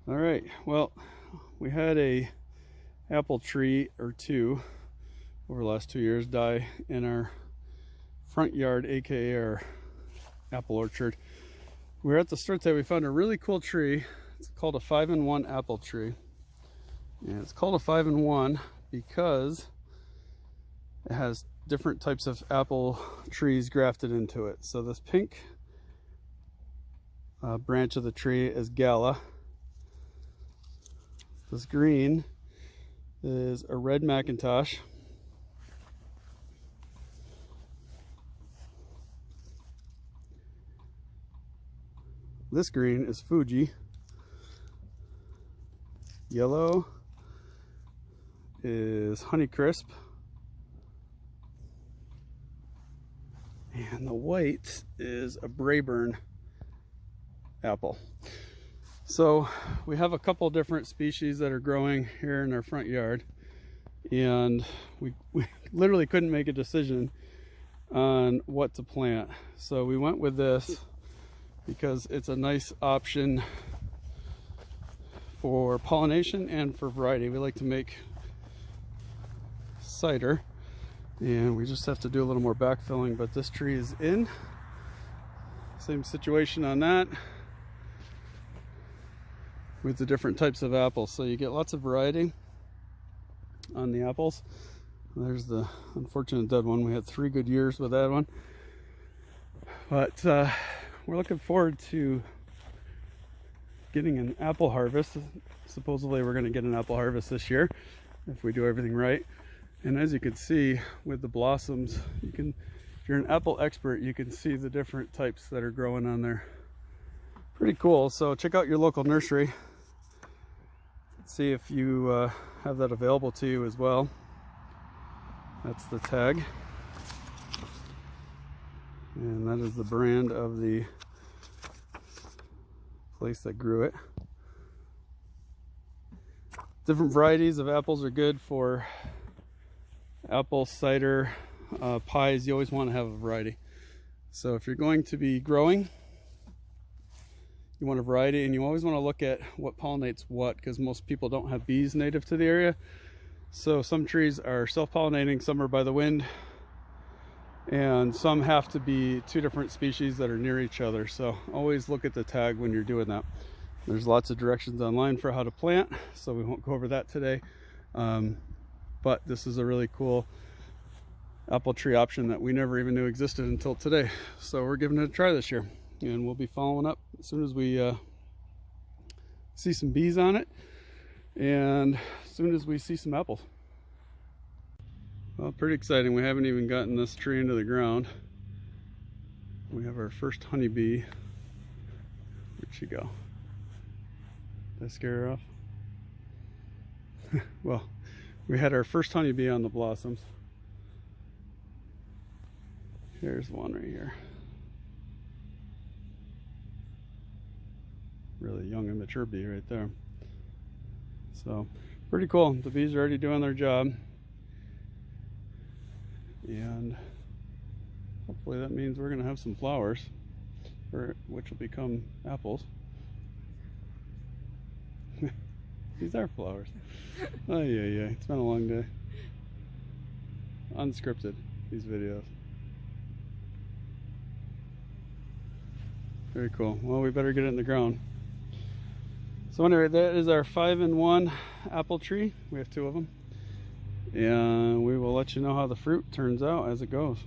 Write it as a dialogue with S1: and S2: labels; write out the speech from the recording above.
S1: All right, well, we had a apple tree or two over the last 2 years die in our front yard, aka our apple orchard. We were at the store today. We found a really cool tree. It's called a 5-in-1 apple tree, and it's called a 5-in-1 because it has different types of apple trees grafted into it. So this pink branch of the tree is Gala. This green is a red Macintosh. This green is Fuji. Yellow is Honeycrisp. And the white is a Brayburn apple. So we have a couple different species that are growing here in our front yard, and we literally couldn't make a decision on what to plant. So we went with this because it's a nice option for pollination and for variety. We like to make cider, and we just have to do a little more backfilling, but this tree is in. Same situation on that with the different types of apples. So you get lots of variety on the apples. There's the unfortunate dead one. We had 3 good years with that one. But we're looking forward to getting an apple harvest. Supposedly we're going to get an apple harvest this year if we do everything right. And as you can see with the blossoms, if you're an apple expert, you can see the different types that are growing on there. Pretty cool. So check out your local nursery. See if you have that available to you as well. That's the tag. And that is the brand of the place that grew it. Different varieties of apples are good for apple cider pies. You always want to have a variety. So if you're going to be growing, you want a variety, and you always want to look at what pollinates what, because most people don't have bees native to the area. So some trees are self-pollinating, some are by the wind, and some have to be 2 different species that are near each other. So always look at the tag when you're doing that. There's lots of directions online for how to plant, so we won't go over that today. But this is a really cool apple tree option that we never even knew existed until today. So we're giving it a try this year, and we'll be following up as soon as we see some bees on it, and as soon as we see some apples. Well, pretty exciting. We haven't even gotten this tree into the ground. We have our first honeybee. Where'd she go? Did I scare her off? Well, we had our first honeybee on the blossoms. Here's one right here. Really young immature bee right there. So pretty cool. The bees are already doing their job, and hopefully that means we're going to have some flowers, which will become apples. These are flowers. Oh yeah, it's been a long day. Unscripted, these videos. Very cool. Well, we better get it in the ground. So anyway, that is our 5-in-1 apple tree. We have 2 of them, and we will let you know how the fruit turns out as it goes.